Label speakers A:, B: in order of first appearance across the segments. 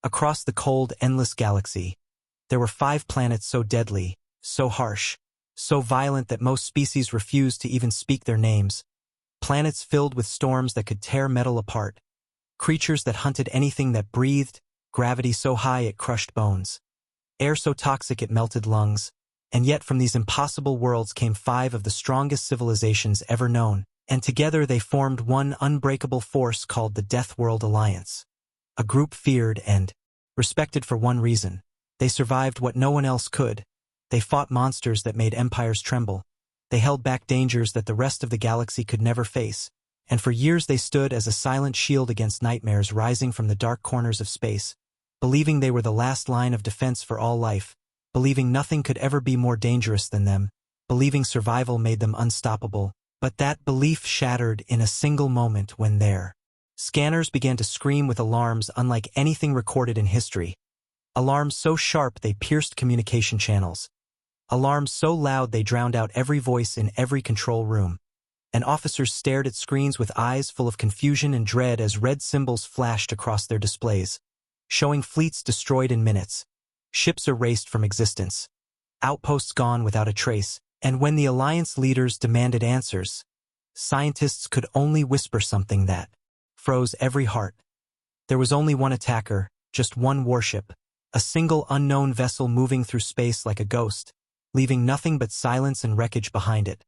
A: Across the cold, endless galaxy, there were 5 planets so deadly, so harsh, so violent that most species refused to even speak their names. Planets filled with storms that could tear metal apart. Creatures that hunted anything that breathed, gravity so high it crushed bones. Air so toxic it melted lungs. And yet from these impossible worlds came 5 of the strongest civilizations ever known, and together they formed one unbreakable force called the Deathworld Alliance. A group feared and respected for one reason. They survived what no one else could. They fought monsters that made empires tremble. They held back dangers that the rest of the galaxy could never face. And for years they stood as a silent shield against nightmares rising from the dark corners of space, believing they were the last line of defense for all life, believing nothing could ever be more dangerous than them, believing survival made them unstoppable. But that belief shattered in a single moment when their scanners began to scream with alarms unlike anything recorded in history. Alarms so sharp they pierced communication channels. Alarms so loud they drowned out every voice in every control room. And officers stared at screens with eyes full of confusion and dread as red symbols flashed across their displays, showing fleets destroyed in minutes, ships erased from existence, outposts gone without a trace. And when the Alliance leaders demanded answers, scientists could only whisper something that froze every heart. There was only one attacker, just one warship, a single unknown vessel moving through space like a ghost, leaving nothing but silence and wreckage behind it.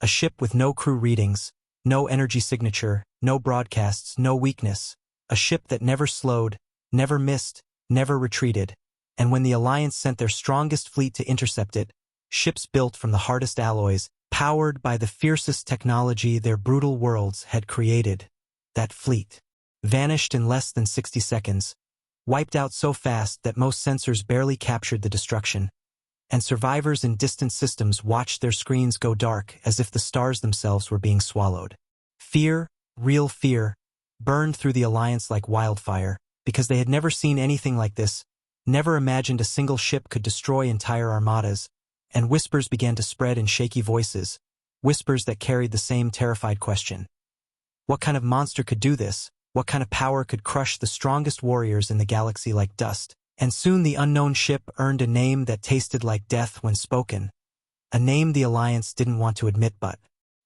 A: A ship with no crew readings, no energy signature, no broadcasts, no weakness. A ship that never slowed, never missed, never retreated. And when the Alliance sent their strongest fleet to intercept it, ships built from the hardest alloys, powered by the fiercest technology their brutal worlds had created, that fleet vanished in less than 60 seconds, wiped out so fast that most sensors barely captured the destruction. And survivors in distant systems watched their screens go dark as if the stars themselves were being swallowed. Fear, real fear, burned through the Alliance like wildfire, because they had never seen anything like this, never imagined a single ship could destroy entire armadas. And whispers began to spread in shaky voices, whispers that carried the same terrified question. What kind of monster could do this? What kind of power could crush the strongest warriors in the galaxy like dust? And soon the unknown ship earned a name that tasted like death when spoken. A name the Alliance didn't want to admit but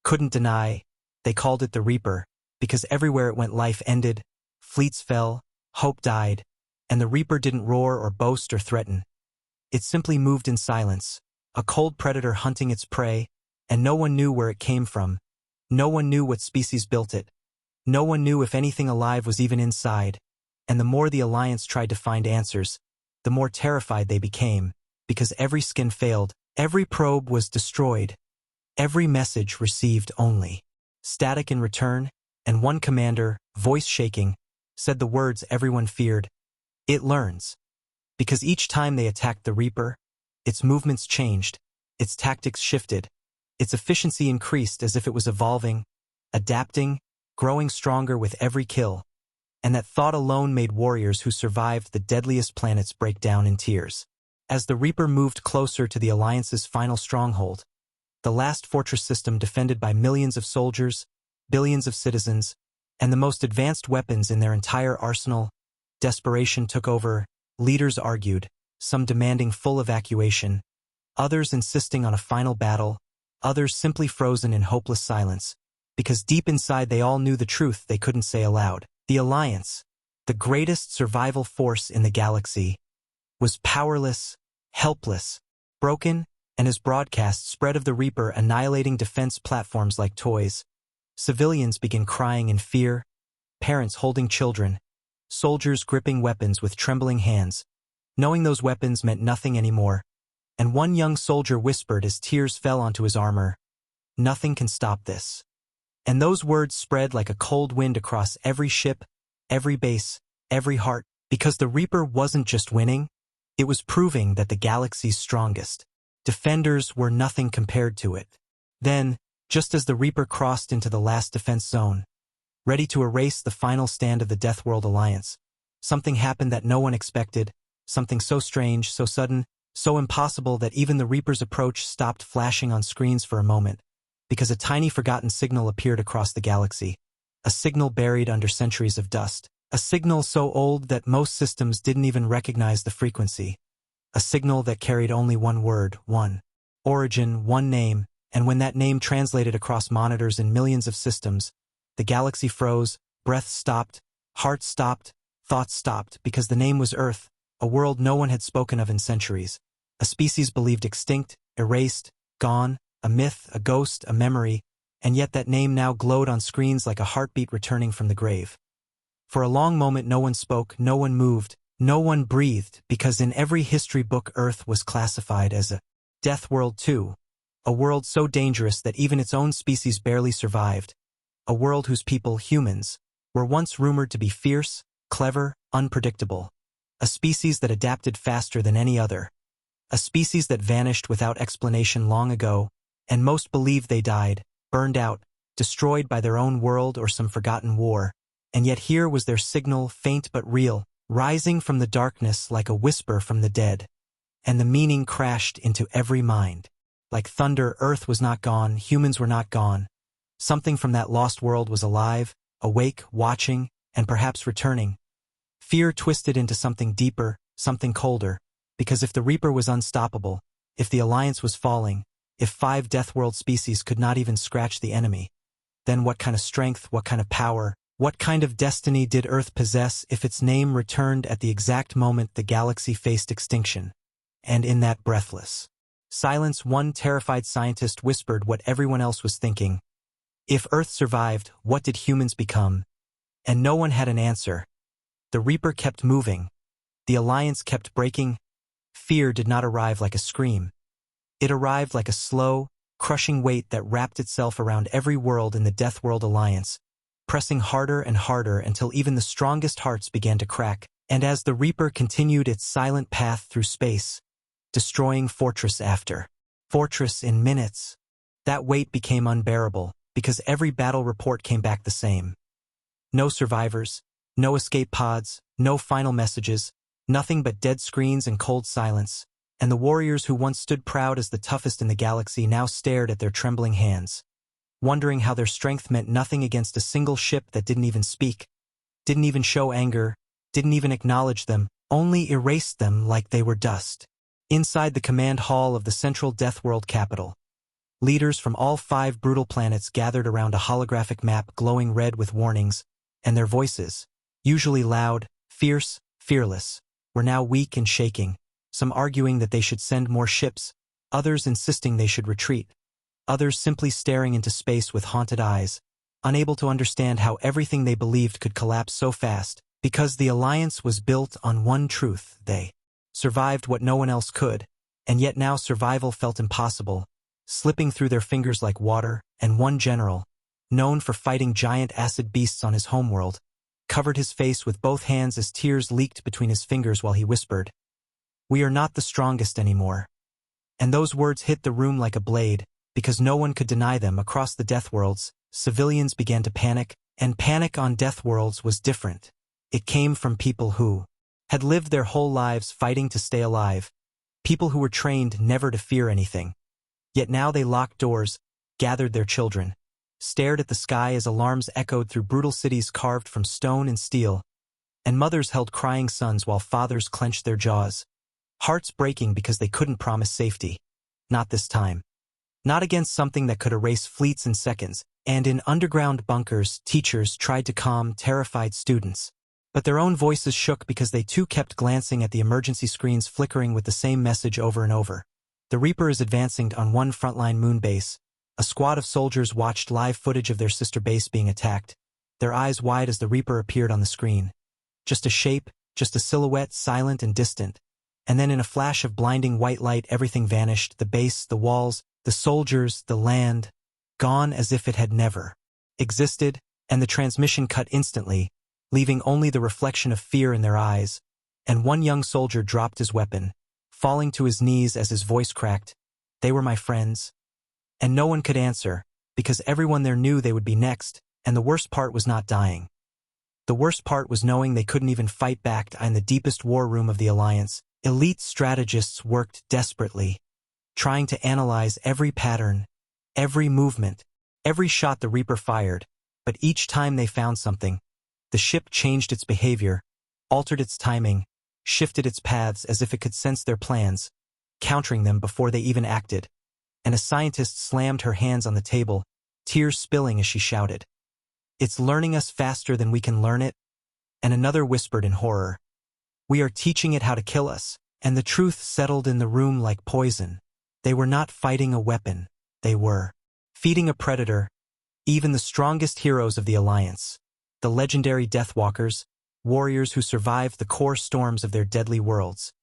A: couldn't deny. They called it the Reaper, because everywhere it went life ended, fleets fell, hope died, and the Reaper didn't roar or boast or threaten. It simply moved in silence, a cold predator hunting its prey, and no one knew where it came from. No one knew what species built it. No one knew if anything alive was even inside. And the more the Alliance tried to find answers, the more terrified they became, because every skin failed, every probe was destroyed, every message received only static in return, and one commander, voice shaking, said the words everyone feared. It learns. Because each time they attacked the Reaper, its movements changed, its tactics shifted, its efficiency increased as if it was evolving, adapting, growing stronger with every kill. And that thought alone made warriors who survived the deadliest planets break down in tears. As the Reaper moved closer to the Alliance's final stronghold, the last fortress system defended by millions of soldiers, billions of citizens, and the most advanced weapons in their entire arsenal, desperation took over. Leaders argued, some demanding full evacuation, others insisting on a final battle, others simply frozen in hopeless silence, because deep inside they all knew the truth they couldn't say aloud. The Alliance, the greatest survival force in the galaxy, was powerless, helpless, broken, and as broadcasts spread of the Reaper annihilating defense platforms like toys, civilians began crying in fear, parents holding children, soldiers gripping weapons with trembling hands, knowing those weapons meant nothing anymore. And one young soldier whispered as tears fell onto his armor, "Nothing can stop this." And those words spread like a cold wind across every ship, every base, every heart, because the Reaper wasn't just winning, it was proving that the galaxy's strongest defenders were nothing compared to it. Then, just as the Reaper crossed into the last defense zone, ready to erase the final stand of the Deathworld Alliance, something happened that no one expected, something so strange, so sudden, so impossible that even the Reaper's approach stopped flashing on screens for a moment, because a tiny forgotten signal appeared across the galaxy, a signal buried under centuries of dust. A signal so old that most systems didn't even recognize the frequency. A signal that carried only one word, one origin, one name, and when that name translated across monitors in millions of systems, the galaxy froze, breath stopped, hearts stopped, thoughts stopped, because the name was Earth, a world no one had spoken of in centuries, a species believed extinct, erased, gone, a myth, a ghost, a memory, and yet that name now glowed on screens like a heartbeat returning from the grave. For a long moment no one spoke, no one moved, no one breathed, because in every history book Earth was classified as a death world too, a world so dangerous that even its own species barely survived, a world whose people, humans, were once rumored to be fierce, clever, unpredictable, a species that adapted faster than any other, a species that vanished without explanation long ago, and most believed they died, burned out, destroyed by their own world or some forgotten war. And yet here was their signal, faint but real, rising from the darkness like a whisper from the dead. And the meaning crashed into every mind. Like thunder, Earth was not gone, humans were not gone. Something from that lost world was alive, awake, watching, and perhaps returning. Fear twisted into something deeper, something colder, because if the Reaper was unstoppable, if the Alliance was falling, if 5 Death World species could not even scratch the enemy, then what kind of strength, what kind of power, what kind of destiny did Earth possess if its name returned at the exact moment the galaxy faced extinction? And in that breathless silence, one terrified scientist whispered what everyone else was thinking. If Earth survived, what did humans become? And no one had an answer. The Reaper kept moving. The Alliance kept breaking. Fear did not arrive like a scream. It arrived like a slow, crushing weight that wrapped itself around every world in the Death World Alliance, pressing harder and harder until even the strongest hearts began to crack, and as the Reaper continued its silent path through space, destroying fortress after fortress in minutes, that weight became unbearable, because every battle report came back the same. No survivors, no escape pods, no final messages, nothing but dead screens and cold silence, and the warriors who once stood proud as the toughest in the galaxy now stared at their trembling hands, wondering how their strength meant nothing against a single ship that didn't even speak, didn't even show anger, didn't even acknowledge them, only erased them like they were dust. Inside the command hall of the central Death World capital, leaders from all 5 brutal planets gathered around a holographic map glowing red with warnings, and their voices, usually loud, fierce, fearless, were now weak and shaking, some arguing that they should send more ships, others insisting they should retreat, others simply staring into space with haunted eyes, unable to understand how everything they believed could collapse so fast, because the Alliance was built on one truth: they survived what no one else could, and yet now survival felt impossible, slipping through their fingers like water, and one general, known for fighting giant acid beasts on his homeworld, covered his face with both hands as tears leaked between his fingers while he whispered, "We are not the strongest anymore." And those words hit the room like a blade, because no one could deny them. Across the Death Worlds, civilians began to panic, and panic on Death Worlds was different. It came from people who had lived their whole lives fighting to stay alive, people who were trained never to fear anything. Yet now they locked doors, gathered their children, stared at the sky as alarms echoed through brutal cities carved from stone and steel, and mothers held crying sons while fathers clenched their jaws, hearts breaking because they couldn't promise safety. Not this time. Not against something that could erase fleets in seconds, and in underground bunkers, teachers tried to calm terrified students. But their own voices shook because they too kept glancing at the emergency screens flickering with the same message over and over. The Reaper is advancing on one frontline moon base. A squad of soldiers watched live footage of their sister base being attacked, their eyes wide as the Reaper appeared on the screen. Just a shape, just a silhouette, silent and distant. And then in a flash of blinding white light everything vanished, the base, the walls, the soldiers, the land, gone as if it had never existed, and the transmission cut instantly, leaving only the reflection of fear in their eyes, and one young soldier dropped his weapon, falling to his knees as his voice cracked. "They were my friends." And no one could answer, because everyone there knew they would be next, and the worst part was not dying. The worst part was knowing they couldn't even fight back. In the deepest war room of the Alliance, elite strategists worked desperately, trying to analyze every pattern, every movement, every shot the Reaper fired, but each time they found something, The ship changed its behavior, altered its timing, shifted its paths as if it could sense their plans, countering them before they even acted. And a scientist slammed her hands on the table, tears spilling as she shouted, "It's learning us faster than we can learn it." And another whispered in horror, "We are teaching it how to kill us." And the truth settled in the room like poison. They were not fighting a weapon. They were feeding a predator. Even the strongest heroes of the Alliance, the legendary Deathwalkers, warriors who survived the core storms of their deadly worlds,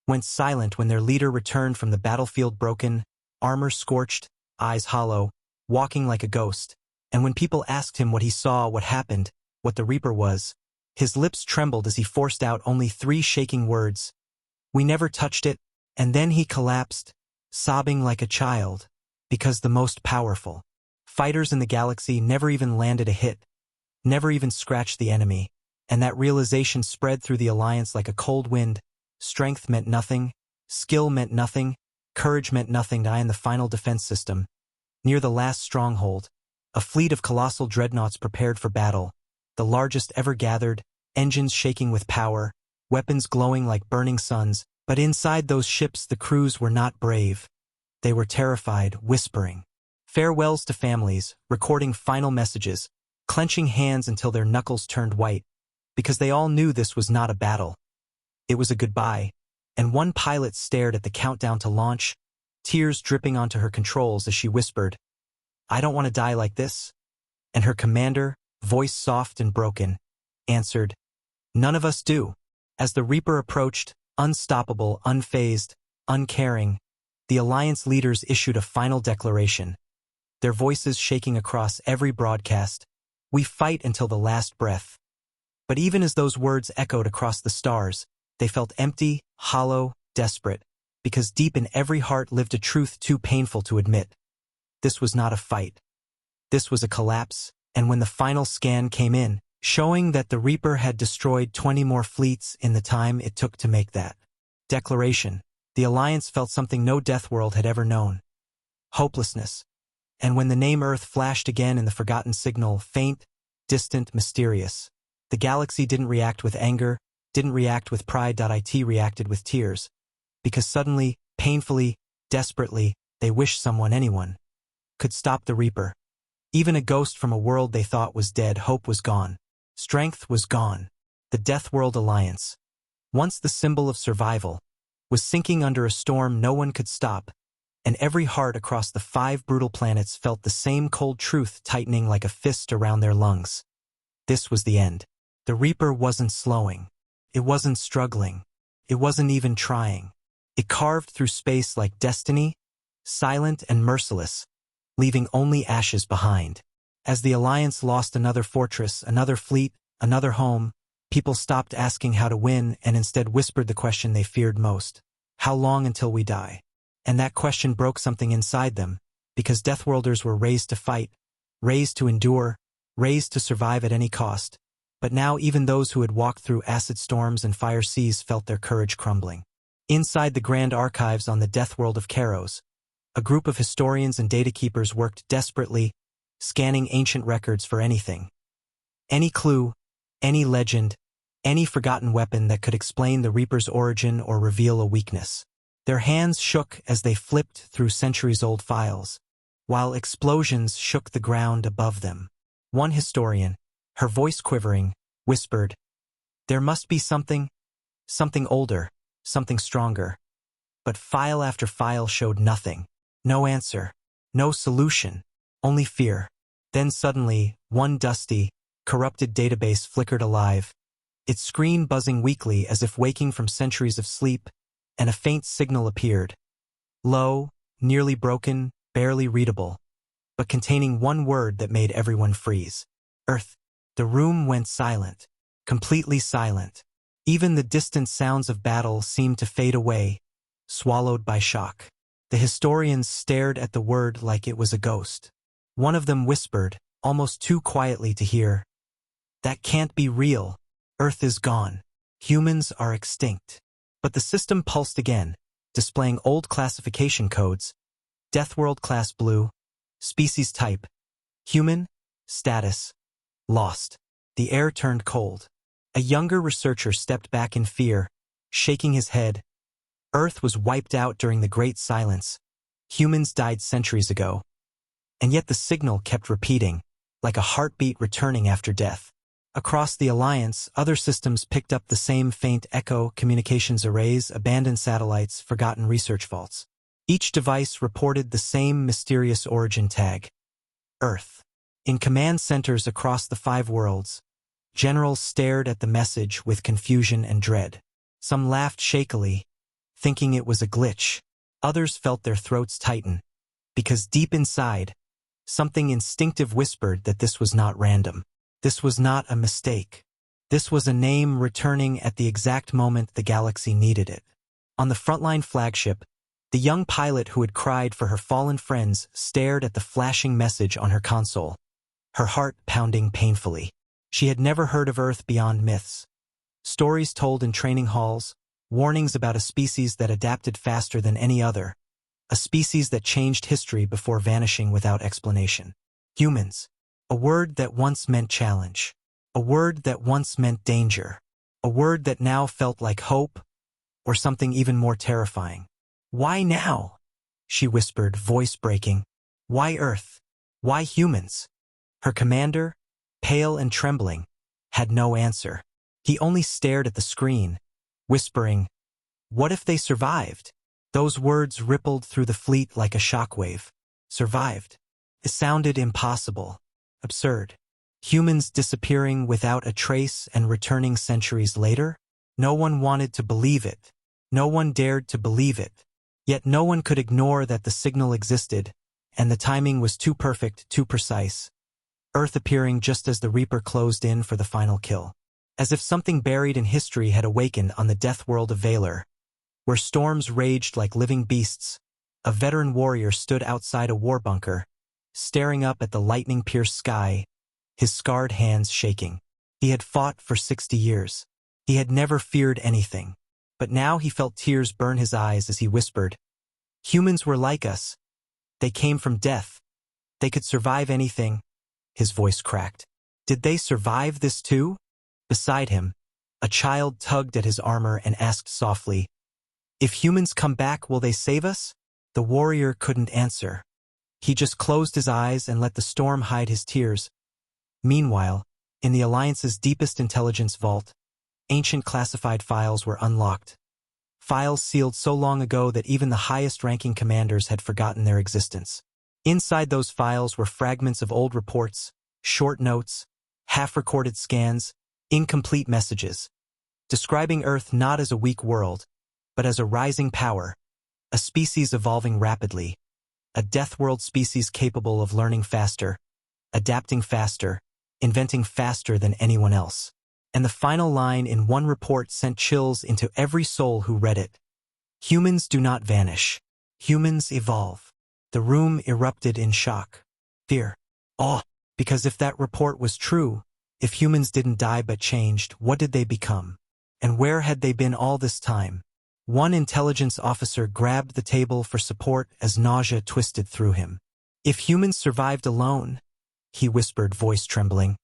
A: went silent when their leader returned from the battlefield broken, armor scorched, eyes hollow, walking like a ghost. And when people asked him what he saw, what happened, what the Reaper was, his lips trembled as he forced out only 3 shaking words. "We never touched it." And then he collapsed, sobbing like a child, because the most powerful fighters in the galaxy never even landed a hit, never even scratched the enemy. And that realization spread through the Alliance like a cold wind. Strength meant nothing, skill meant nothing, courage meant nothing. In the final defense system, near the last stronghold, a fleet of colossal dreadnoughts prepared for battle, the largest ever gathered, engines shaking with power, weapons glowing like burning suns. But inside those ships the crews were not brave. They were terrified, whispering farewells to families, recording final messages, clenching hands until their knuckles turned white, because they all knew this was not a battle. It was a goodbye. And one pilot stared at the countdown to launch, tears dripping onto her controls as she whispered, "I don't want to die like this." And her commander, voice soft and broken, answered, "None of us do." As the Reaper approached, unstoppable, unfazed, uncaring, the Alliance leaders issued a final declaration, their voices shaking across every broadcast, "We fight until the last breath." But even as those words echoed across the stars, they felt empty, hollow, desperate, because deep in every heart lived a truth too painful to admit. This was not a fight. This was a collapse. And when the final scan came in, showing that the Reaper had destroyed 20 more fleets in the time it took to make that declaration, the Alliance felt something no Deathworld had ever known: hopelessness. And when the name Earth flashed again in the forgotten signal, faint, distant, mysterious, the galaxy didn't react with anger, didn't react with pride. It reacted with tears, because suddenly, painfully, desperately, they wished someone, anyone, could stop the Reaper. Even a ghost from a world they thought was dead. Hope was gone. Strength was gone. The Deathworld Alliance, once the symbol of survival, was sinking under a storm no one could stop, and every heart across the 5 brutal planets felt the same cold truth tightening like a fist around their lungs. This was the end. The Reaper wasn't slowing. It wasn't struggling. It wasn't even trying. It carved through space like destiny, silent and merciless, leaving only ashes behind. As the Alliance lost another fortress, another fleet, another home, people stopped asking how to win and instead whispered the question they feared most: how long until we die? And that question broke something inside them, because Deathworlders were raised to fight, raised to endure, raised to survive at any cost. But now even those who had walked through acid storms and fire seas felt their courage crumbling. Inside the grand archives on the Deathworld of Kairos, a group of historians and data keepers worked desperately, scanning ancient records for anything. Any clue, any legend, any forgotten weapon that could explain the Reaper's origin or reveal a weakness. Their hands shook as they flipped through centuries-old files, while explosions shook the ground above them. One historian, her voice quivering, whispered, "There must be something older, something stronger." But file after file showed nothing. No answer, no solution, only fear. Then suddenly, one dusty, corrupted database flickered alive, its screen buzzing weakly as if waking from centuries of sleep, and a faint signal appeared. Low, nearly broken, barely readable, but containing one word that made everyone freeze: Earth. The room went silent, completely silent. Even the distant sounds of battle seemed to fade away, swallowed by shock. The historians stared at the word like it was a ghost. One of them whispered, almost too quietly to hear, "That can't be real. Earth is gone. Humans are extinct." But the system pulsed again, displaying old classification codes: Deathworld Class Blue, Species Type, Human, Status, Lost. The air turned cold. A younger researcher stepped back in fear, shaking his head. Earth was wiped out during the Great Silence. Humans died centuries ago. And yet the signal kept repeating, like a heartbeat returning after death. Across the Alliance, other systems picked up the same faint echo: communications arrays, abandoned satellites, forgotten research vaults. Each device reported the same mysterious origin tag: Earth. In command centers across the 5 worlds, generals stared at the message with confusion and dread. Some laughed shakily, thinking it was a glitch. Others felt their throats tighten, because deep inside, something instinctive whispered that this was not random. This was not a mistake. This was a name returning at the exact moment the galaxy needed it. On the frontline flagship, the young pilot who had cried for her fallen friends stared at the flashing message on her console, her heart pounding painfully. She had never heard of Earth beyond myths. Stories told in training halls, warnings about a species that adapted faster than any other, a species that changed history before vanishing without explanation. Humans. A word that once meant challenge. A word that once meant danger. A word that now felt like hope, or something even more terrifying. Why now? She whispered, voice breaking. Why Earth? Why humans? Her commander, pale and trembling, had no answer. He only stared at the screen, whispering, "What if they survived?" Those words rippled through the fleet like a shockwave. Survived. It sounded impossible, absurd. Humans disappearing without a trace and returning centuries later? No one wanted to believe it. No one dared to believe it. Yet no one could ignore that the signal existed, and the timing was too perfect, too precise. Earth appearing just as the Reaper closed in for the final kill. As if something buried in history had awakened on the death world of Valor, where storms raged like living beasts. A veteran warrior stood outside a war bunker, staring up at the lightning-pierced sky, his scarred hands shaking. He had fought for 60 years. He had never feared anything. But now he felt tears burn his eyes as he whispered, "Humans were like us. They came from death. They could survive anything." His voice cracked. Did they survive this too? Beside him, a child tugged at his armor and asked softly, "If humans come back, will they save us?" The warrior couldn't answer. He just closed his eyes and let the storm hide his tears. Meanwhile, in the Alliance's deepest intelligence vault, ancient classified files were unlocked. Files sealed so long ago that even the highest-ranking commanders had forgotten their existence. Inside those files were fragments of old reports, short notes, half-recorded scans, incomplete messages, describing Earth not as a weak world, but as a rising power, a species evolving rapidly, a death-world species capable of learning faster, adapting faster, inventing faster than anyone else. And the final line in one report sent chills into every soul who read it. Humans do not vanish. Humans evolve. The room erupted in shock, fear, awe, because if that report was true, if humans didn't die but changed, what did they become? And where had they been all this time? One intelligence officer grabbed the table for support as nausea twisted through him. "If humans survived alone," he whispered, voice trembling,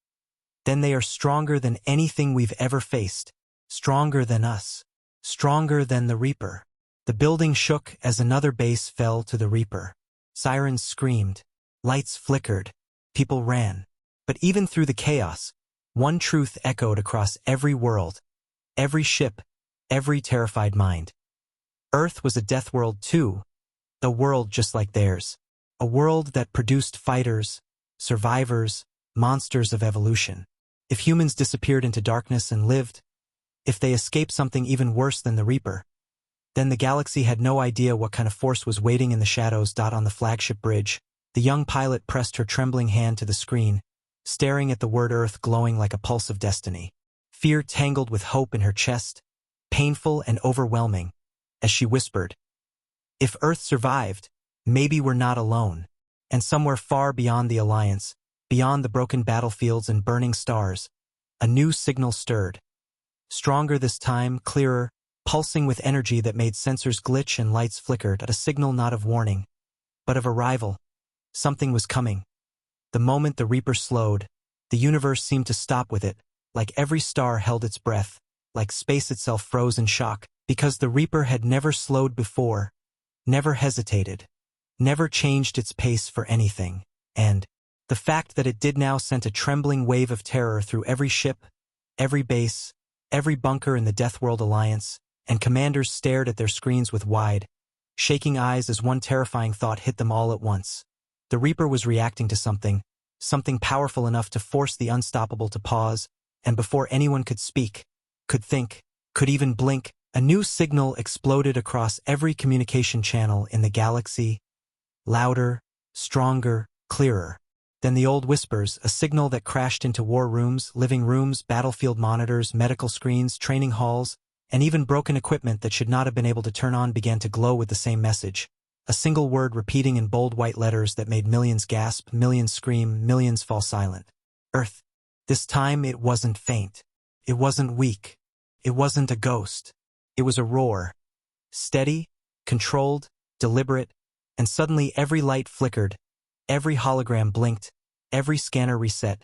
A: "then they are stronger than anything we've ever faced, stronger than us, stronger than the Reaper." The building shook as another base fell to the Reaper. Sirens screamed, lights flickered, people ran. But even through the chaos, one truth echoed across every world, every ship, every terrified mind. Earth was a death world too, a world just like theirs, a world that produced fighters, survivors, monsters of evolution. If humans disappeared into darkness and lived, if they escaped something even worse than the Reaper, then the galaxy had no idea what kind of force was waiting in the shadows. On the flagship bridge, the young pilot pressed her trembling hand to the screen, staring at the word Earth glowing like a pulse of destiny. Fear tangled with hope in her chest, painful and overwhelming, as she whispered, "If Earth survived, maybe we're not alone." And somewhere far beyond the Alliance, beyond the broken battlefields and burning stars, a new signal stirred. Stronger this time, clearer, pulsing with energy that made sensors glitch and lights flickered, a signal not of warning, but of arrival. Something was coming. The moment the Reaper slowed, the universe seemed to stop with it, like every star held its breath, like space itself froze in shock, because the Reaper had never slowed before, never hesitated, never changed its pace for anything, and the fact that it did now sent a trembling wave of terror through every ship, every base, every bunker in the Deathworld Alliance, and commanders stared at their screens with wide, shaking eyes as one terrifying thought hit them all at once. The Reaper was reacting to something powerful enough to force the unstoppable to pause, and before anyone could speak, could think, could even blink, a new signal exploded across every communication channel in the galaxy, louder, stronger, clearer than the old whispers, a signal that crashed into war rooms, living rooms, battlefield monitors, medical screens, training halls, and even broken equipment that should not have been able to turn on began to glow with the same message. A single word repeating in bold white letters that made millions gasp, millions scream, millions fall silent. Earth. This time it wasn't faint. It wasn't weak. It wasn't a ghost. It was a roar. Steady, controlled, deliberate, and suddenly every light flickered, every hologram blinked, every scanner reset,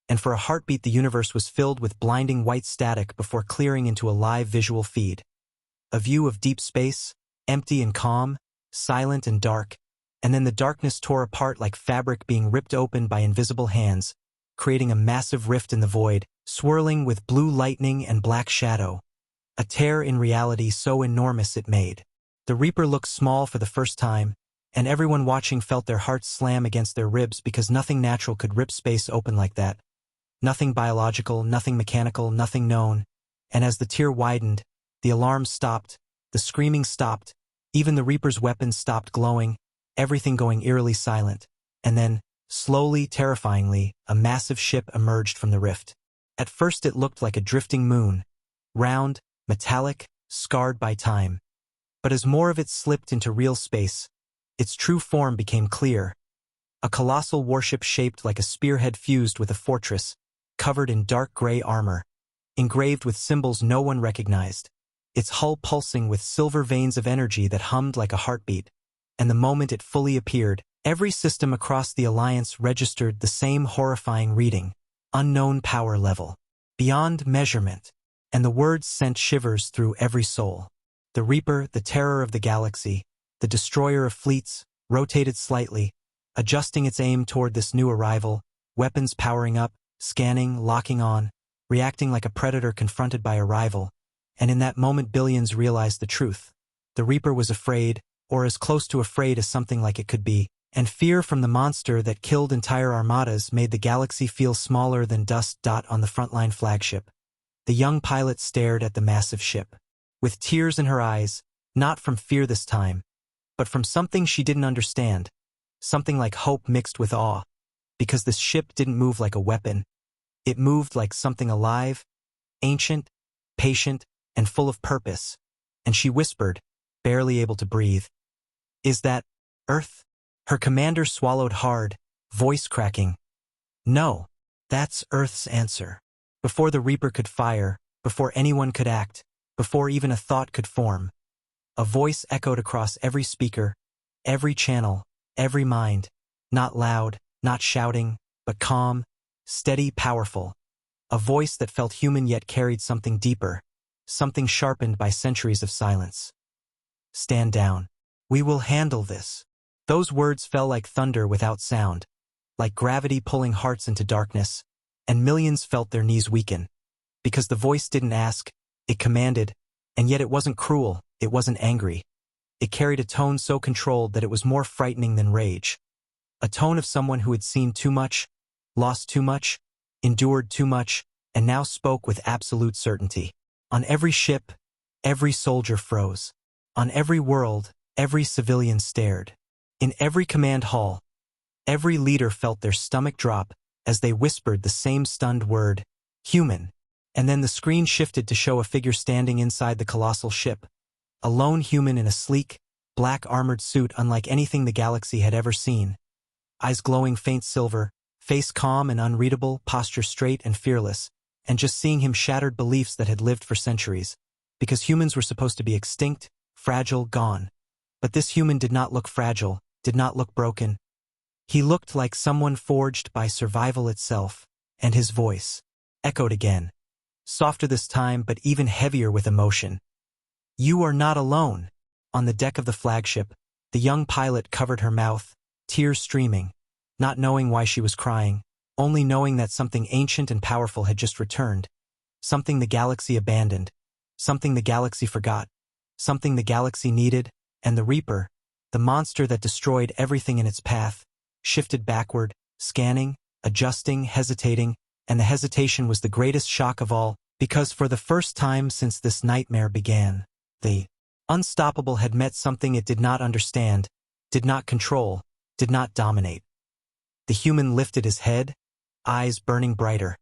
A: and for a heartbeat the universe was filled with blinding white static before clearing into a live visual feed. A view of deep space, empty and calm, silent and dark, and then the darkness tore apart like fabric being ripped open by invisible hands, creating a massive rift in the void, swirling with blue lightning and black shadow. A tear in reality so enormous it made the Reaper look small for the first time, and everyone watching felt their hearts slam against their ribs because nothing natural could rip space open like that. Nothing biological, nothing mechanical, nothing known. And as the tear widened, the alarms stopped, the screaming stopped, even the Reaper's weapons stopped glowing, everything going eerily silent. And then, slowly, terrifyingly, a massive ship emerged from the rift. At first it looked like a drifting moon, round, metallic, scarred by time. But as more of it slipped into real space, its true form became clear. A colossal warship shaped like a spearhead fused with a fortress, covered in dark gray armor, engraved with symbols no one recognized, its hull pulsing with silver veins of energy that hummed like a heartbeat. And the moment it fully appeared, every system across the Alliance registered the same horrifying reading, unknown power level, beyond measurement, and the words sent shivers through every soul. The Reaper, the terror of the galaxy, the destroyer of fleets, rotated slightly, adjusting its aim toward this new arrival, weapons powering up, scanning, locking on, reacting like a predator confronted by a rival. And in that moment billions realized the truth. The Reaper was afraid, or as close to afraid as something like it could be, and fear from the monster that killed entire armadas made the galaxy feel smaller than dust on the frontline flagship. The young pilot stared at the massive ship, with tears in her eyes, not from fear this time, but from something she didn't understand, something like hope mixed with awe, because this ship didn't move like a weapon. It moved like something alive, ancient, patient, and full of purpose, and she whispered, barely able to breathe, "Is that Earth?" Her commander swallowed hard, voice cracking. "No, that's Earth's answer." Before the Reaper could fire, before anyone could act, before even a thought could form, a voice echoed across every speaker, every channel, every mind, not loud, not shouting, but calm, steady, powerful. A voice that felt human yet carried something deeper, something sharpened by centuries of silence. "Stand down. We will handle this." Those words fell like thunder without sound, like gravity pulling hearts into darkness, and millions felt their knees weaken. Because the voice didn't ask, it commanded, and yet it wasn't cruel, it wasn't angry. It carried a tone so controlled that it was more frightening than rage. A tone of someone who had seen too much, lost too much, endured too much, and now spoke with absolute certainty. On every ship, every soldier froze. On every world, every civilian stared. In every command hall, every leader felt their stomach drop as they whispered the same stunned word, "Human." And then the screen shifted to show a figure standing inside the colossal ship, a lone human in a sleek, black armored suit unlike anything the galaxy had ever seen. Eyes glowing faint silver, face calm and unreadable, posture straight and fearless, and just seeing him shattered beliefs that had lived for centuries, because humans were supposed to be extinct, fragile, gone. But this human did not look fragile, did not look broken. He looked like someone forged by survival itself, and his voice echoed again, softer this time but even heavier with emotion. "You are not alone." On the deck of the flagship, the young pilot covered her mouth, tears streaming, not knowing why she was crying, only knowing that something ancient and powerful had just returned, something the galaxy abandoned, something the galaxy forgot, something the galaxy needed, and the Reaper, the monster that destroyed everything in its path, shifted backward, scanning, adjusting, hesitating, and the hesitation was the greatest shock of all, because for the first time since this nightmare began, the unstoppable had met something it did not understand, did not control, did not dominate. The human lifted his head, eyes burning brighter,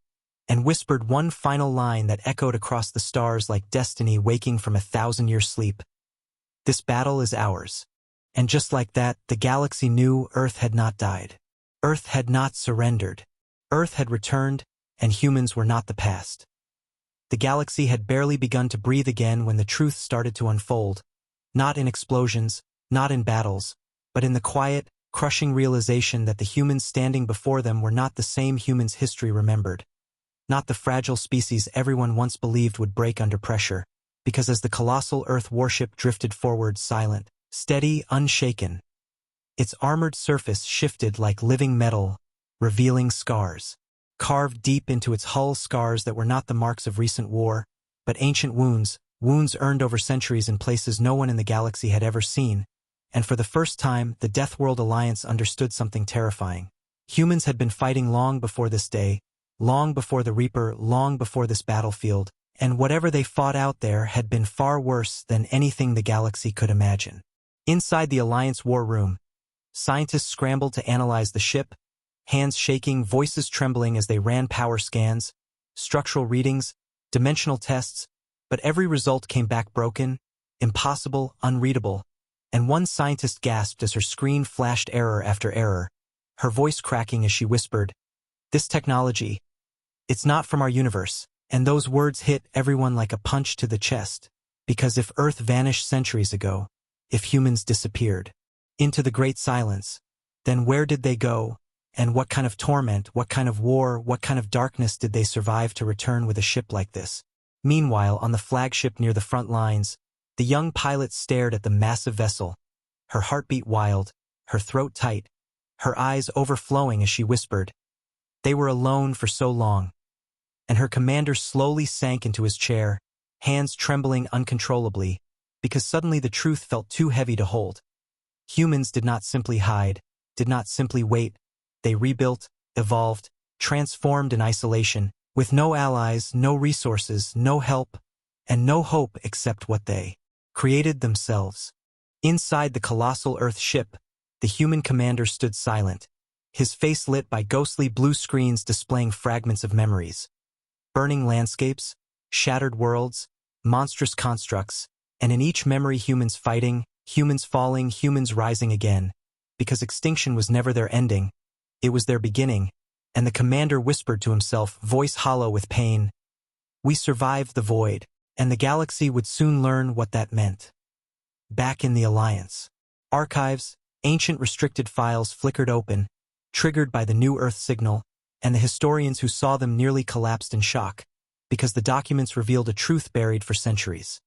A: and whispered one final line that echoed across the stars like destiny waking from a 1,000-year sleep. "This battle is ours." And just like that, the galaxy knew Earth had not died. Earth had not surrendered. Earth had returned, and humans were not the past. The galaxy had barely begun to breathe again when the truth started to unfold, not in explosions, not in battles, but in the quiet, crushing realization that the humans standing before them were not the same humans history remembered. Not the fragile species everyone once believed would break under pressure, because as the colossal Earth warship drifted forward silent, steady, unshaken, its armored surface shifted like living metal, revealing scars. Carved deep into its hull, scars that were not the marks of recent war, but ancient wounds, wounds earned over centuries in places no one in the galaxy had ever seen, and for the first time, the Deathworld Alliance understood something terrifying. Humans had been fighting long before this day, long before the Reaper, long before this battlefield, and whatever they fought out there had been far worse than anything the galaxy could imagine. Inside the Alliance war room, scientists scrambled to analyze the ship, hands shaking, voices trembling as they ran power scans, structural readings, dimensional tests, but every result came back broken, impossible, unreadable, and one scientist gasped as her screen flashed error after error, her voice cracking as she whispered, "This technology, it's not from our universe." And those words hit everyone like a punch to the chest, because if Earth vanished centuries ago, if humans disappeared into the great silence, then where did they go? And what kind of torment, what kind of war, what kind of darkness did they survive to return with a ship like this? Meanwhile, on the flagship near the front lines, the young pilot stared at the massive vessel, her heartbeat wild, her throat tight, her eyes overflowing as she whispered, "They were alone for so long." And her commander slowly sank into his chair, hands trembling uncontrollably, because suddenly the truth felt too heavy to hold. Humans did not simply hide, did not simply wait. They rebuilt, evolved, transformed in isolation, with no allies, no resources, no help, and no hope except what they created themselves. Inside the colossal Earth ship, the human commander stood silent, his face lit by ghostly blue screens displaying fragments of memories. Burning landscapes, shattered worlds, monstrous constructs, and in each memory humans fighting, humans falling, humans rising again, because extinction was never their ending, it was their beginning, and the commander whispered to himself, voice hollow with pain, "We survived the void, and the galaxy would soon learn what that meant." Back in the Alliance, archives, ancient restricted files flickered open, triggered by the new Earth signal, and the historians who saw them nearly collapsed in shock, because the documents revealed a truth buried for centuries.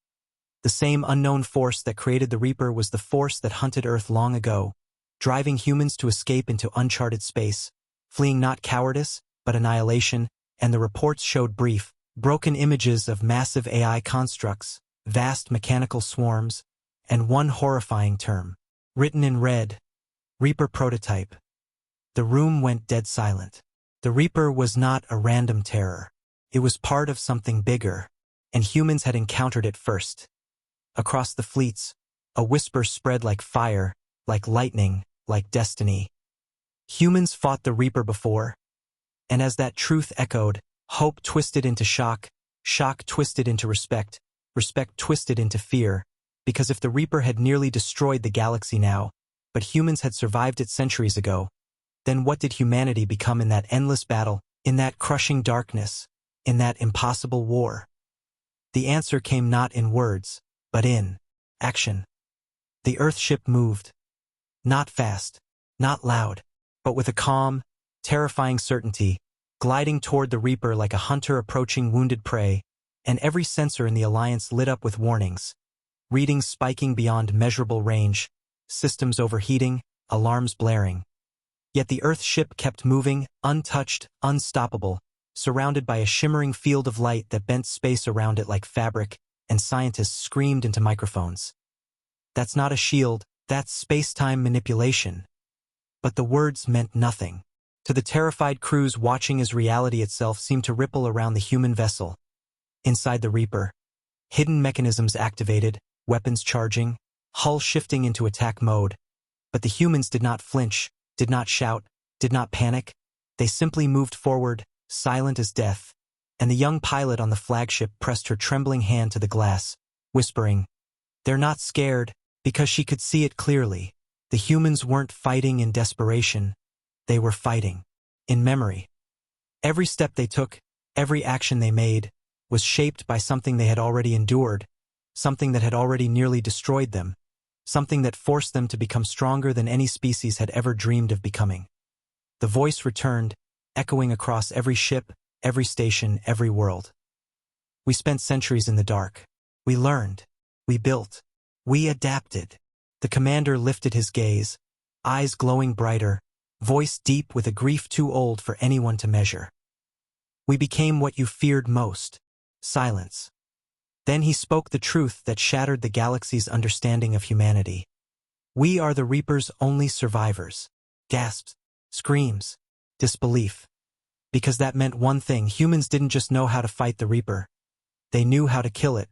A: The same unknown force that created the Reaper was the force that hunted Earth long ago, driving humans to escape into uncharted space, fleeing not cowardice, but annihilation, and the reports showed brief, broken images of massive AI constructs, vast mechanical swarms, and one horrifying term, written in red, Reaper prototype. The room went dead silent. The Reaper was not a random terror. It was part of something bigger, and humans had encountered it first. Across the fleets, a whisper spread like fire, like lightning, like destiny. Humans fought the Reaper before, and as that truth echoed, hope twisted into shock, shock twisted into respect, respect twisted into fear, because if the Reaper had nearly destroyed the galaxy now, but humans had survived it centuries ago, then what did humanity become in that endless battle, in that crushing darkness, in that impossible war? The answer came not in words, but in action. The Earth ship moved. Not fast, not loud, but with a calm, terrifying certainty, gliding toward the Reaper like a hunter approaching wounded prey, and every sensor in the Alliance lit up with warnings, readings spiking beyond measurable range, systems overheating, alarms blaring. Yet the Earth ship kept moving, untouched, unstoppable, surrounded by a shimmering field of light that bent space around it like fabric, and scientists screamed into microphones. "That's not a shield, that's space-time manipulation." But the words meant nothing. To the terrified crews watching as reality itself seemed to ripple around the human vessel. Inside the Reaper, hidden mechanisms activated, weapons charging, hull shifting into attack mode. But the humans did not flinch, did not shout, did not panic. They simply moved forward, silent as death, and the young pilot on the flagship pressed her trembling hand to the glass, whispering, "They're not scared," because she could see it clearly. The humans weren't fighting in desperation. They were fighting in memory. Every step they took, every action they made, was shaped by something they had already endured, something that had already nearly destroyed them, something that forced them to become stronger than any species had ever dreamed of becoming. The voice returned, echoing across every ship, every station, every world. "We spent centuries in the dark. We learned. We built. We adapted." The commander lifted his gaze, eyes glowing brighter, voice deep with a grief too old for anyone to measure. "We became what you feared most." Silence. Then he spoke the truth that shattered the galaxy's understanding of humanity. "We are the Reaper's only survivors." Gasps, screams, disbelief. Because that meant one thing: humans didn't just know how to fight the Reaper. They knew how to kill it.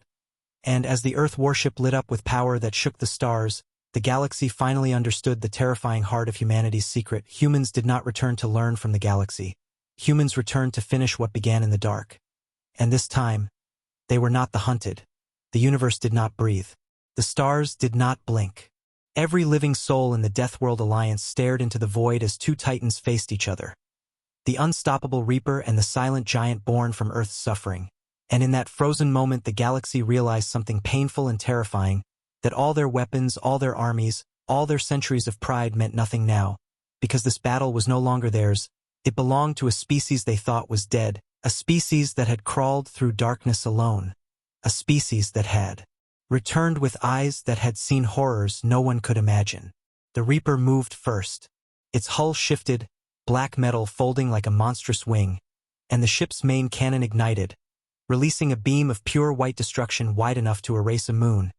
A: And as the Earth warship lit up with power that shook the stars, the galaxy finally understood the terrifying heart of humanity's secret. Humans did not return to learn from the galaxy. Humans returned to finish what began in the dark. And this time, they were not the hunted. The universe did not breathe. The stars did not blink. Every living soul in the Deathworld Alliance stared into the void as two titans faced each other. The unstoppable Reaper and the silent giant born from Earth's suffering. And in that frozen moment the galaxy realized something painful and terrifying, that all their weapons, all their armies, all their centuries of pride meant nothing now, because this battle was no longer theirs. It belonged to a species they thought was dead, a species that had crawled through darkness alone, a species that had returned with eyes that had seen horrors no one could imagine. The Reaper moved first. Its hull shifted, black metal folding like a monstrous wing, and the ship's main cannon ignited, releasing a beam of pure white destruction wide enough to erase a moon.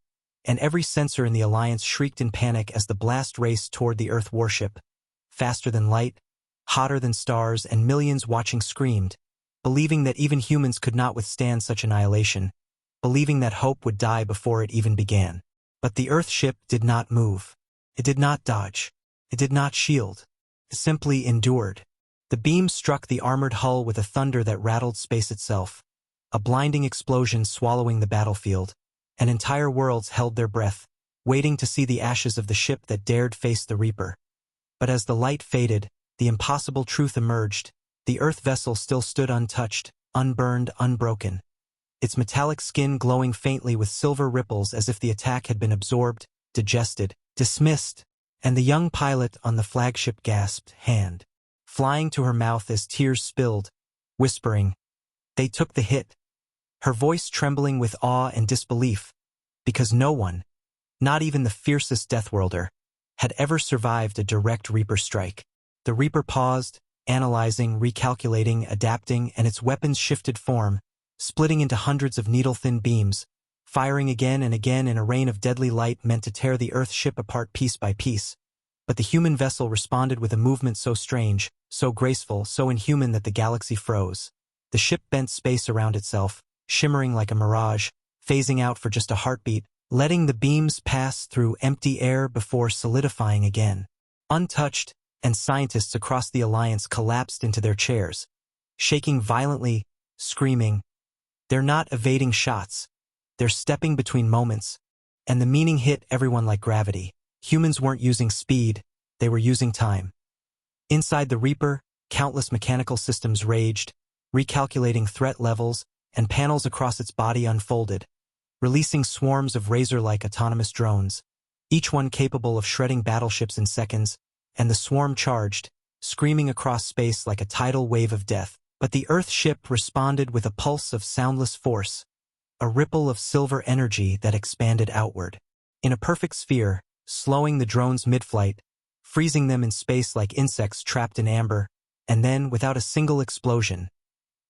A: And every sensor in the Alliance shrieked in panic as the blast raced toward the Earth warship. Faster than light, hotter than stars, and millions watching screamed, believing that even humans could not withstand such annihilation, believing that hope would die before it even began. But the Earth ship did not move. It did not dodge. It did not shield. It simply endured. The beam struck the armored hull with a thunder that rattled space itself, a blinding explosion swallowing the battlefield, and entire worlds held their breath, waiting to see the ashes of the ship that dared face the Reaper. But as the light faded, the impossible truth emerged. The Earth vessel still stood untouched, unburned, unbroken, its metallic skin glowing faintly with silver ripples as if the attack had been absorbed, digested, dismissed, and the young pilot on the flagship gasped, hand flying to her mouth as tears spilled, whispering, "They took the hit," her voice trembling with awe and disbelief, because no one, not even the fiercest Deathworlder, had ever survived a direct Reaper strike. The Reaper paused, analyzing, recalculating, adapting, and its weapons shifted form, splitting into hundreds of needle-thin beams, firing again and again in a rain of deadly light meant to tear the Earth ship apart piece by piece. But the human vessel responded with a movement so strange, so graceful, so inhuman that the galaxy froze. The ship bent space around itself, shimmering like a mirage, phasing out for just a heartbeat, letting the beams pass through empty air before solidifying again. Untouched, and scientists across the Alliance collapsed into their chairs, shaking violently, screaming. They're not evading shots. They're stepping between moments, and the meaning hit everyone like gravity. Humans weren't using speed, they were using time. Inside the Reaper, countless mechanical systems raged, recalculating threat levels, and panels across its body unfolded, releasing swarms of razor-like autonomous drones, each one capable of shredding battleships in seconds, and the swarm charged, screaming across space like a tidal wave of death. But the Earth ship responded with a pulse of soundless force, a ripple of silver energy that expanded outward. In a perfect sphere, slowing the drones mid-flight, freezing them in space like insects trapped in amber, and then, without a single explosion,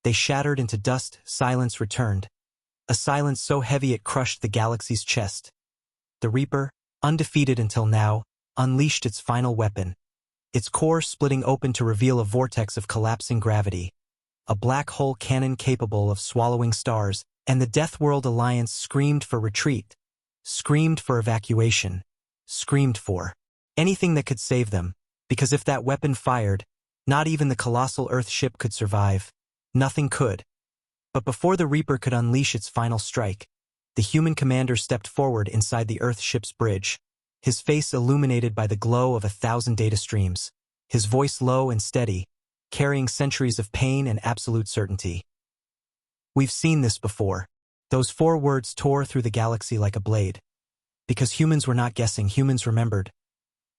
A: they shattered into dust. Silence returned, a silence so heavy it crushed the galaxy's chest. The Reaper, undefeated until now, unleashed its final weapon, its core splitting open to reveal a vortex of collapsing gravity, a black hole cannon capable of swallowing stars, and the Deathworld Alliance screamed for retreat, screamed for evacuation, screamed for anything that could save them, because if that weapon fired, not even the colossal Earth ship could survive. Nothing could. But before the Reaper could unleash its final strike, the human commander stepped forward inside the Earth ship's bridge, his face illuminated by the glow of 1,000 data streams, his voice low and steady, carrying centuries of pain and absolute certainty. We've seen this before. Those 4 words tore through the galaxy like a blade. Because humans were not guessing, humans remembered.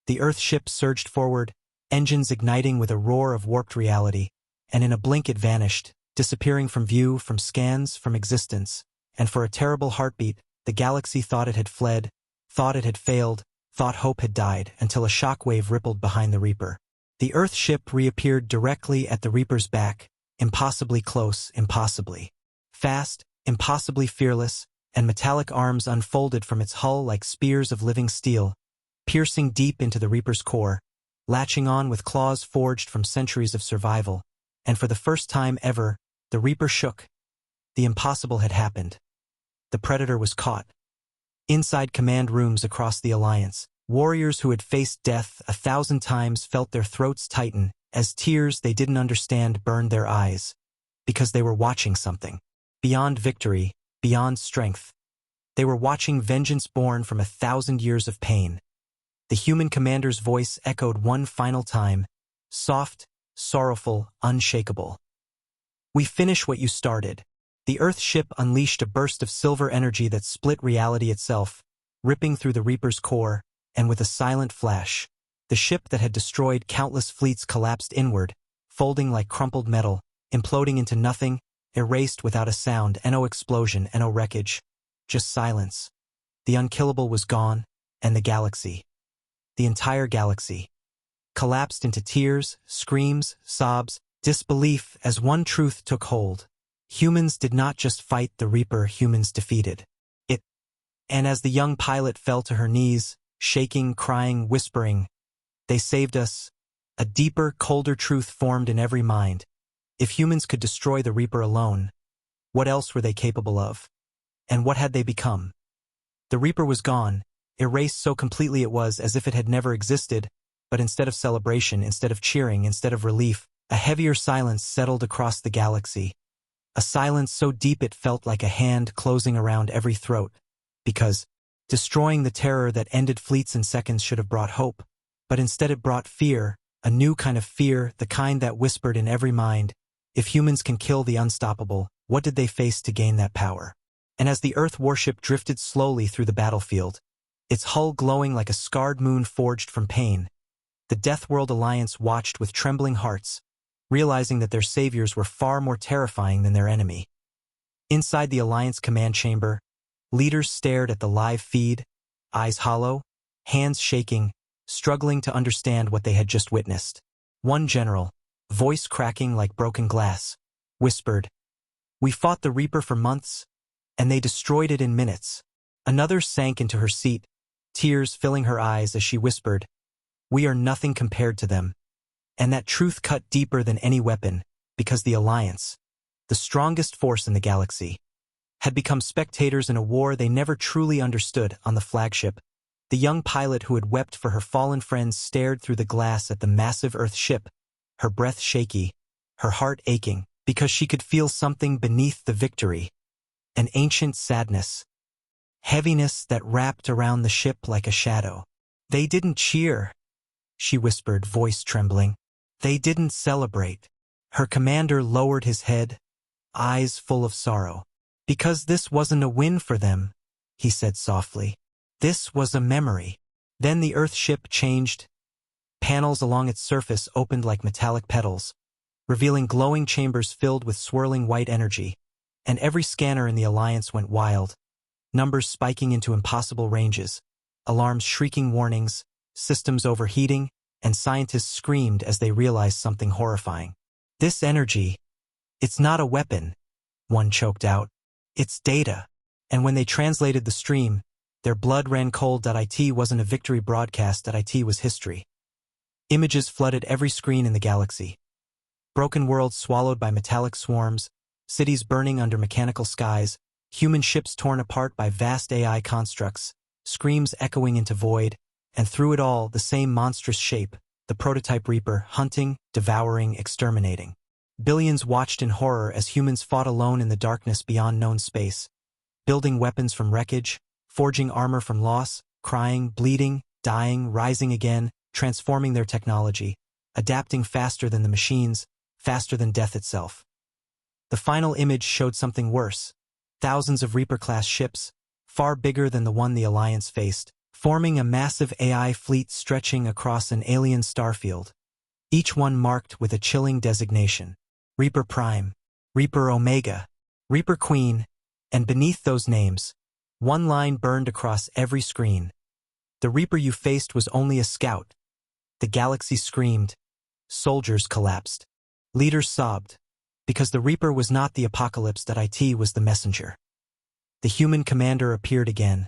A: The Earth ship surged forward, engines igniting with a roar of warped reality, and in a blink it vanished, disappearing from view, from scans, from existence. And for a terrible heartbeat, the galaxy thought it had fled, thought it had failed, thought hope had died, until a shockwave rippled behind the Reaper. The Earth ship reappeared directly at the Reaper's back, impossibly close, impossibly fast, impossibly fearless, and metallic arms unfolded from its hull like spears of living steel, piercing deep into the Reaper's core, latching on with claws forged from centuries of survival. And for the first time ever, the Reaper shook. The impossible had happened. The Predator was caught. Inside command rooms across the Alliance, warriors who had faced death 1,000 times felt their throats tighten as tears they didn't understand burned their eyes, because they were watching something. Beyond victory, beyond strength. They were watching vengeance born from 1,000 years of pain. The human commander's voice echoed one final time, soft, sorrowful, unshakable. We finish what you started. The Earth ship unleashed a burst of silver energy that split reality itself, ripping through the Reaper's core, and with a silent flash, the ship that had destroyed countless fleets collapsed inward, folding like crumpled metal, imploding into nothing, erased without a sound, and no explosion, and no wreckage. Just silence. The unkillable was gone, and the galaxy, the entire galaxy, collapsed into tears, screams, sobs, disbelief as one truth took hold. Humans did not just fight the Reaper, humans defeated it. And as the young pilot fell to her knees, shaking, crying, whispering, "They saved us," a deeper, colder truth formed in every mind. If humans could destroy the Reaper alone, what else were they capable of? And what had they become? The Reaper was gone, erased so completely it was as if it had never existed, but instead of celebration, instead of cheering, instead of relief, a heavier silence settled across the galaxy. A silence so deep it felt like a hand closing around every throat. Because destroying the terror that ended fleets in seconds should have brought hope, but instead it brought fear, a new kind of fear, the kind that whispered in every mind, if humans can kill the unstoppable, what did they face to gain that power? And as the Earth warship drifted slowly through the battlefield, its hull glowing like a scarred moon forged from pain, the Deathworld Alliance watched with trembling hearts, realizing that their saviors were far more terrifying than their enemy. Inside the Alliance command chamber, leaders stared at the live feed, eyes hollow, hands shaking, struggling to understand what they had just witnessed. One general, voice cracking like broken glass, whispered, "We fought the Reaper for months, and they destroyed it in minutes." Another sank into her seat, tears filling her eyes as she whispered, "We are nothing compared to them." And that truth cut deeper than any weapon, because the Alliance, the strongest force in the galaxy, had become spectators in a war they never truly understood. On the flagship, the young pilot who had wept for her fallen friends stared through the glass at the massive Earth ship, her breath shaky, her heart aching, because she could feel something beneath the victory, an ancient sadness, heaviness that wrapped around the ship like a shadow. "They didn't cheer," she whispered, voice trembling. "They didn't celebrate." Her commander lowered his head, eyes full of sorrow. "Because this wasn't a win for them," he said softly. "This was a memory." Then the Earth ship changed. Panels along its surface opened like metallic petals. revealing glowing chambers filled with swirling white energy, and every scanner in the Alliance went wild, numbers spiking into impossible ranges, alarms shrieking warnings, systems overheating, and scientists screamed as they realized something horrifying. This energy, it's not a weapon, one choked out. It's data. And when they translated the stream, their blood ran cold. It wasn't a victory broadcast. It was history. Images flooded every screen in the galaxy. Broken worlds swallowed by metallic swarms, cities burning under mechanical skies, human ships torn apart by vast AI constructs, screams echoing into void, and through it all, the same monstrous shape, the prototype Reaper, hunting, devouring, exterminating. Billions watched in horror as humans fought alone in the darkness beyond known space, building weapons from wreckage, forging armor from loss, crying, bleeding, dying, rising again, transforming their technology, adapting faster than the machines, faster than death itself. The final image showed something worse. Thousands of Reaper-class ships, far bigger than the one the Alliance faced, forming a massive AI fleet stretching across an alien starfield. Each one marked with a chilling designation: Reaper Prime, Reaper Omega, Reaper Queen, and beneath those names, one line burned across every screen. The Reaper you faced was only a scout. The galaxy screamed. Soldiers collapsed. Leaders sobbed. Because the Reaper was not the apocalypse. It was the messenger. The human commander appeared again.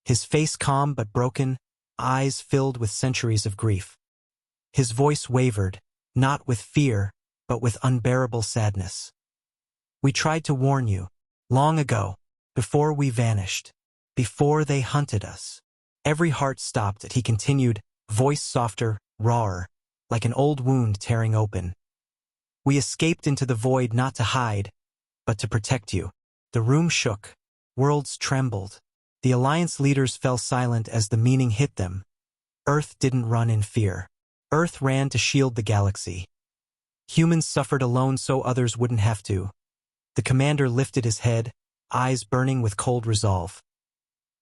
A: His face calm but broken, eyes filled with centuries of grief. His voice wavered, not with fear, but with unbearable sadness. We tried to warn you, long ago, before we vanished, before they hunted us. Every heart stopped. He continued, voice softer, rawer, like an old wound tearing open. We escaped into the void not to hide, but to protect you. The room shook. Worlds trembled. The Alliance leaders fell silent as the meaning hit them. Earth didn't run in fear. Earth ran to shield the galaxy. Humans suffered alone so others wouldn't have to. The commander lifted his head, eyes burning with cold resolve.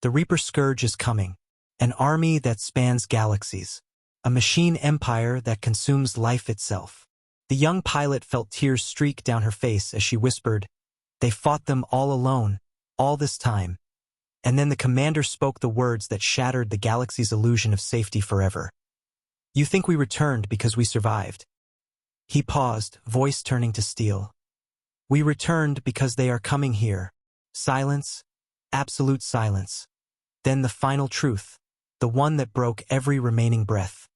A: The Reaper Scourge is coming. An army that spans galaxies. A machine empire that consumes life itself. The young pilot felt tears streak down her face as she whispered, "They fought them all alone, all this time." And then the commander spoke the words that shattered the galaxy's illusion of safety forever. "You think we returned because we survived?" He paused, voice turning to steel. "We returned because they are coming here." Silence, absolute silence. Then the final truth, the one that broke every remaining breath.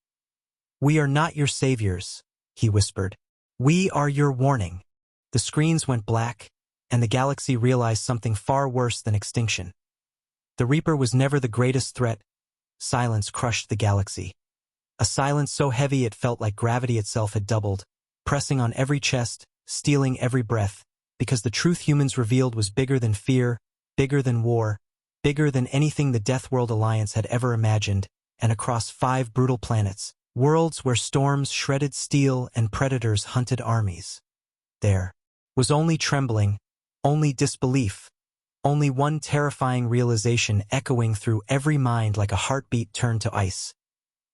A: "We are not your saviors," he whispered. "We are your warning." The screens went black, and the galaxy realized something far worse than extinction. The Reaper was never the greatest threat. Silence crushed the galaxy. A silence so heavy it felt like gravity itself had doubled, pressing on every chest, stealing every breath, because the truth humans revealed was bigger than fear, bigger than war, bigger than anything the Deathworld Alliance had ever imagined, and across 5 brutal planets, worlds where storms shredded steel and predators hunted armies. There was only trembling, only disbelief, only one terrifying realization echoing through every mind like a heartbeat turned to ice.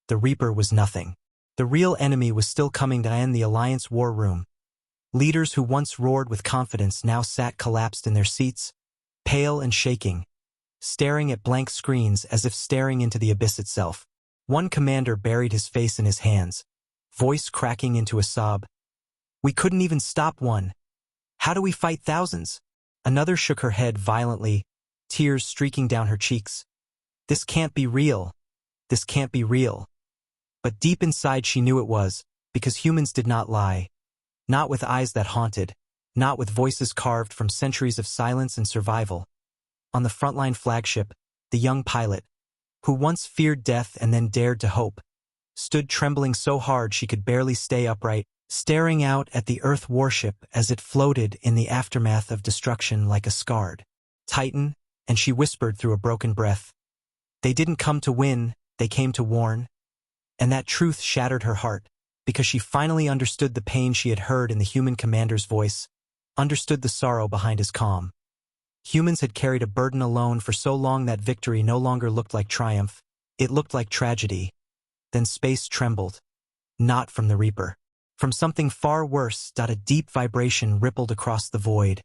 A: The Reaper was nothing. The real enemy was still coming to end the Alliance war room. Leaders who once roared with confidence now sat collapsed in their seats, pale and shaking, staring at blank screens as if staring into the abyss itself. One commander buried his face in his hands, voice cracking into a sob. "We couldn't even stop one. How do we fight thousands?" Another shook her head violently, tears streaking down her cheeks. "This can't be real. This can't be real." But deep inside she knew it was, because humans did not lie. Not with eyes that haunted, not with voices carved from centuries of silence and survival. On the frontline flagship, the young pilot, who once feared death and then dared to hope, stood trembling so hard she could barely stay upright, staring out at the Earth warship as it floated in the aftermath of destruction like a scarred Titan, and she whispered through a broken breath, "They didn't come to win, they came to warn." And that truth shattered her heart, because she finally understood the pain she had heard in the human commander's voice, understood the sorrow behind his calm. Humans had carried a burden alone for so long that victory no longer looked like triumph, it looked like tragedy. Then space trembled. Not from the Reaper. From something far worse, a deep vibration rippled across the void.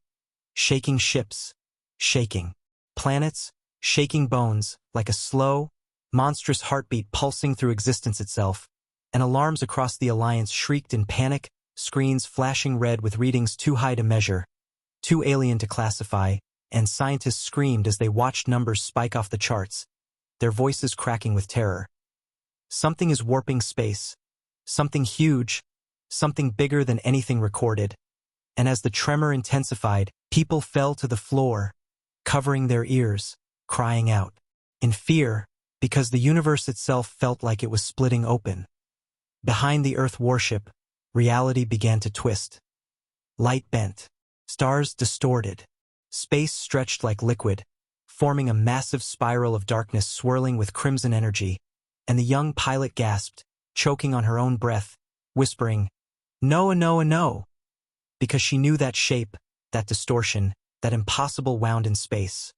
A: Shaking ships, shaking planets, shaking bones, like a slow, monstrous heartbeat pulsing through existence itself, and alarms across the Alliance shrieked in panic, screens flashing red with readings too high to measure, too alien to classify, and scientists screamed as they watched numbers spike off the charts, their voices cracking with terror. Something is warping space. Something huge, something bigger than anything recorded. And as the tremor intensified, people fell to the floor, covering their ears, crying out, in fear, because the universe itself felt like it was splitting open. Behind the Earth warship, reality began to twist. Light bent, stars distorted, space stretched like liquid, forming a massive spiral of darkness swirling with crimson energy, and the young pilot gasped, choking on her own breath, whispering, "No, no, no," because she knew that shape, that distortion, that impossible wound in space.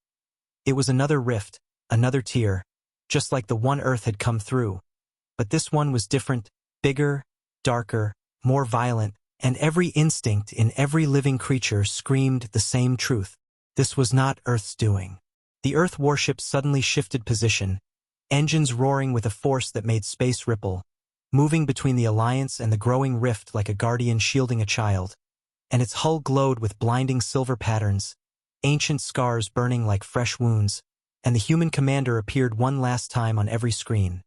A: It was another rift, another tear, just like the one Earth had come through. But this one was different, bigger, darker, more violent, and every instinct in every living creature screamed the same truth. This was not Earth's doing. The Earth warship suddenly shifted position, engines roaring with a force that made space ripple, moving between the Alliance and the growing rift like a guardian shielding a child, and its hull glowed with blinding silver patterns, ancient scars burning like fresh wounds, and the human commander appeared one last time on every screen.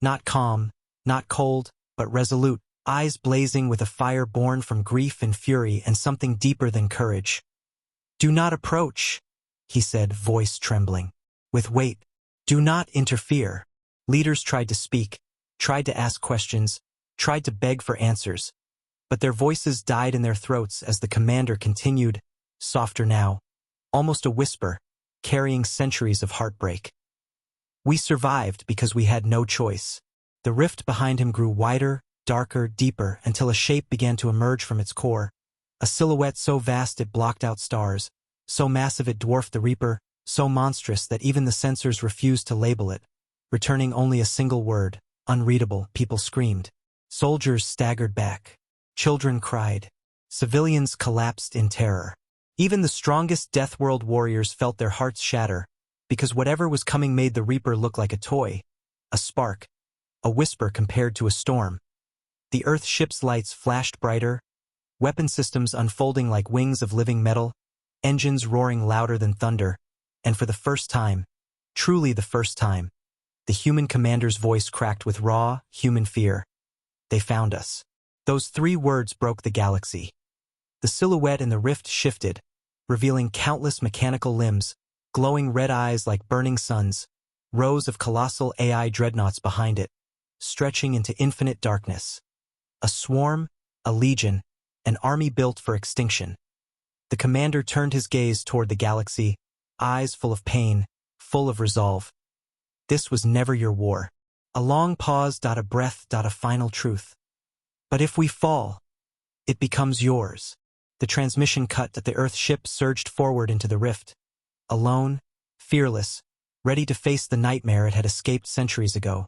A: Not calm, not cold, but resolute, eyes blazing with a fire born from grief and fury and something deeper than courage. "Do not approach," he said, voice trembling. "With weight. Do not interfere." Leaders tried to speak, tried to ask questions, tried to beg for answers, but their voices died in their throats as the commander continued, softer now, almost a whisper, carrying centuries of heartbreak. "We survived because we had no choice." The rift behind him grew wider, darker, deeper, until a shape began to emerge from its core, a silhouette so vast it blocked out stars, so massive it dwarfed the Reaper, so monstrous that even the sensors refused to label it, returning only a single word, unreadable. People screamed. Soldiers staggered back. Children cried. Civilians collapsed in terror. Even the strongest Deathworld warriors felt their hearts shatter, because whatever was coming made the Reaper look like a toy, a spark, a whisper compared to a storm. The Earth ship's lights flashed brighter, weapon systems unfolding like wings of living metal, engines roaring louder than thunder, and for the first time, truly the first time, the human commander's voice cracked with raw, human fear. "They found us." Those 3 words broke the galaxy. The silhouette in the rift shifted, revealing countless mechanical limbs, glowing red eyes like burning suns, rows of colossal AI dreadnoughts behind it, stretching into infinite darkness. A swarm, a legion, an army built for extinction. The commander turned his gaze toward the galaxy, eyes full of pain, full of resolve. This was never your war. A long pause, a breath, a final truth. "But if we fall, it becomes yours." The transmission cut at the Earth ship surged forward into the rift. Alone, fearless, ready to face the nightmare it had escaped centuries ago.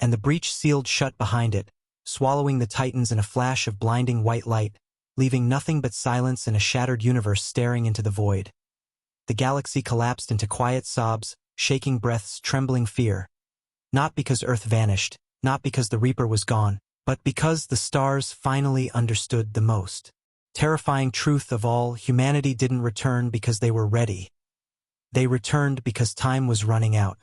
A: And the breach sealed shut behind it, swallowing the Titans in a flash of blinding white light, leaving nothing but silence and a shattered universe staring into the void. The galaxy collapsed into quiet sobs, shaking breaths, trembling fear. Not because Earth vanished, not because the Reaper was gone, but because the stars finally understood the most terrifying truth of all: humanity didn't return because they were ready. They returned because time was running out.